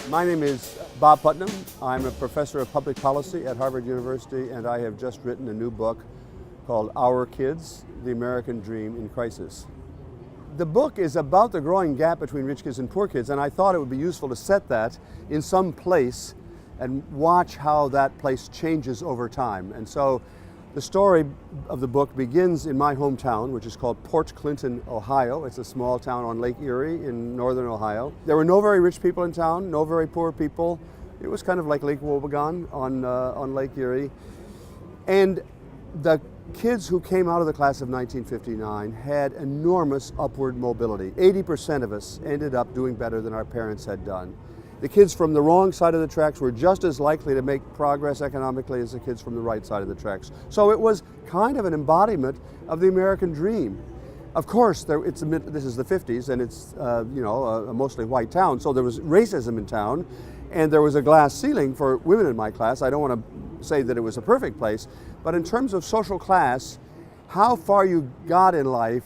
My name is Bob Putnam. I'm a professor of public policy at Harvard University, and I have just written a new book called Our Kids, The American Dream in Crisis. The book is about the growing gap between rich kids and poor kids, and I thought it would be useful to set that in some place and watch how that place changes over time. And so the story of the book begins in my hometown, which is called Port Clinton, Ohio. It's a small town on Lake Erie in northern Ohio. There were no very rich people in town, no very poor people. It was kind of like Lake Wobegon on Lake Erie. And the kids who came out of the class of 1959 had enormous upward mobility. 80% of us ended up doing better than our parents had done. The kids from the wrong side of the tracks were just as likely to make progress economically as the kids from the right side of the tracks. So it was kind of an embodiment of the American dream. Of course, this is the 50s, and it's a mostly white town, so there was racism in town, and there was a glass ceiling for women in my class. I don't want to say that it was a perfect place, but in terms of social class, how far you got in life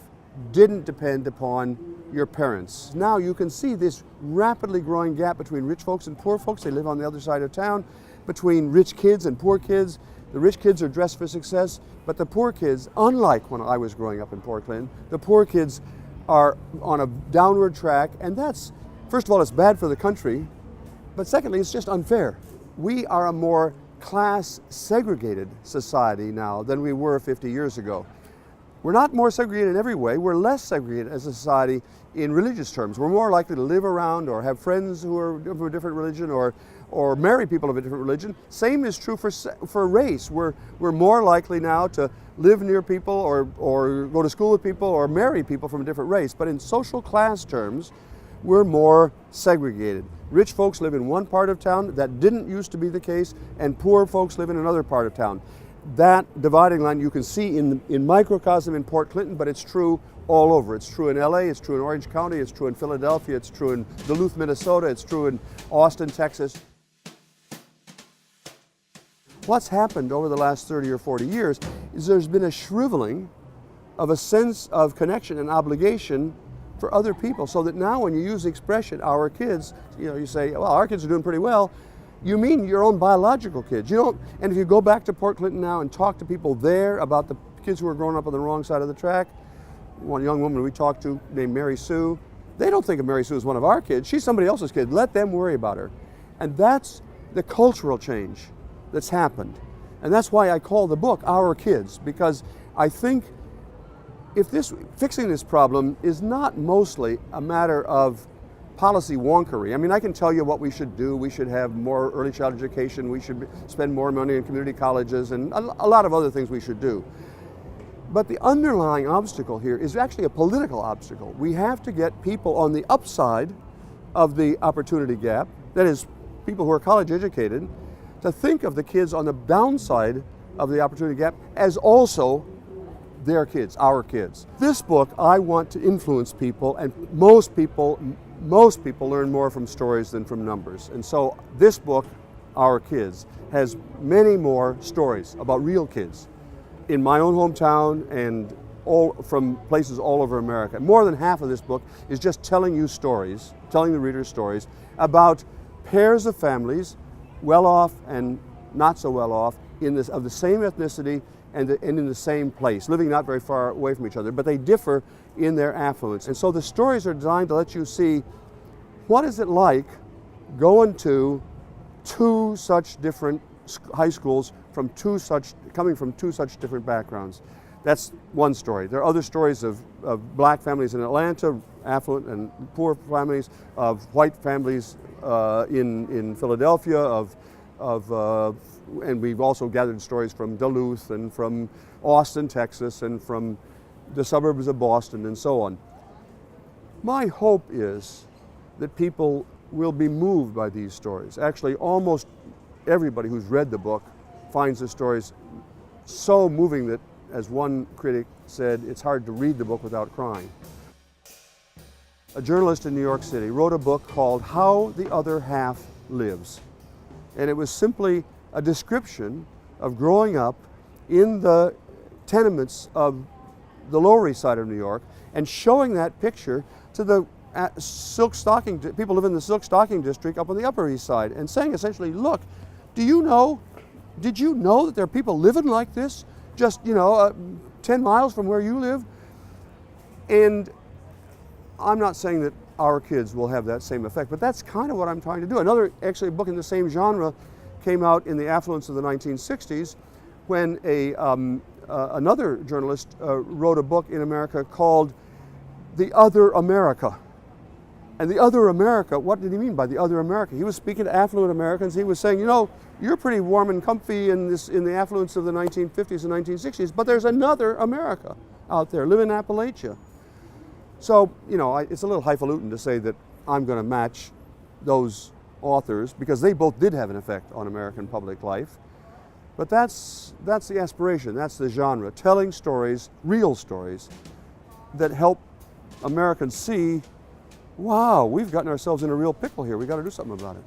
didn't depend upon your parents. Now you can see this rapidly growing gap between rich folks and poor folks. They live on the other side of town, between rich kids and poor kids. The rich kids are dressed for success, but the poor kids, unlike when I was growing up in Portland, the poor kids are on a downward track, and that's, first of all, it's bad for the country, but secondly, it's just unfair. We are a more class segregated society now than we were 50 years ago. We're not more segregated in every way. We're less segregated as a society in religious terms. We're more likely to live around or have friends who are of a different religion or marry people of a different religion. Same is true for race. We're more likely now to live near people or go to school with people or marry people from a different race. But in social class terms, we're more segregated. Rich folks live in one part of town. That didn't used to be the case, and poor folks live in another part of town. That dividing line you can see in microcosm in Port Clinton, but it's true all over. It's true in LA, it's true in Orange County, it's true in Philadelphia, it's true in Duluth, Minnesota, it's true in Austin, Texas. What's happened over the last 30 or 40 years is there's been a shriveling of a sense of connection and obligation for other people, so that now when you use the expression, our kids, you say, well, our kids are doing pretty well, you mean your own biological kids. And if you go back to Port Clinton now and talk to people there about the kids who are growing up on the wrong side of the track, one young woman we talked to named Mary Sue, they don't think of Mary Sue as one of our kids. She's somebody else's kid. Let them worry about her. And that's the cultural change that's happened. And that's why I call the book Our Kids, because I think fixing this problem is not mostly a matter of policy wonkery. I mean, I can tell you what we should do. We should have more early child education. We should spend more money in community colleges and a lot of other things we should do. But the underlying obstacle here is actually a political obstacle. We have to get people on the upside of the opportunity gap, that is, people who are college educated, to think of the kids on the downside of the opportunity gap as also their kids, our kids. This book, I want to influence people, and most people learn more from stories than from numbers. And so this book, Our Kids, has many more stories about real kids in my own hometown and from places all over America. More than half of this book is just telling you stories, telling the readers stories about pairs of families, well off and not so well off, of the same ethnicity and in the same place, living not very far away from each other, but they differ in their affluence. And so the stories are designed to let you see what is it like going to two such different high schools coming from two such different backgrounds. That's one story. There are other stories of black families in Atlanta, affluent and poor families, of white families in Philadelphia, and we've also gathered stories from Duluth and from Austin, Texas, and from the suburbs of Boston and so on. My hope is that people will be moved by these stories. Actually, almost everybody who's read the book finds the stories so moving that, as one critic said, it's hard to read the book without crying. A journalist in New York City wrote a book called How the Other Half Lives. And it was simply a description of growing up in the tenements of the Lower East Side of New York and showing that picture to the people live in the silk stocking district up on the Upper East Side, and saying essentially, look, did you know that there are people living like this just 10 miles from where you live? And I'm not saying that our kids will have that same effect, but that's kind of what I'm trying to do. Another actually book in the same genre came out in the affluence of the 1960s when another journalist wrote a book in America called The Other America. And the other America, what did he mean by the other America? He was speaking to affluent Americans. He was saying, you're pretty warm and comfy in the affluence of the 1950s and 1960s, but there's another America out there, live in Appalachia. So, it's a little highfalutin to say that I'm going to match those authors, because they both did have an effect on American public life. But that's the aspiration, that's the genre, telling stories, real stories, that help Americans see, wow, we've gotten ourselves in a real pickle here. We've got to do something about it.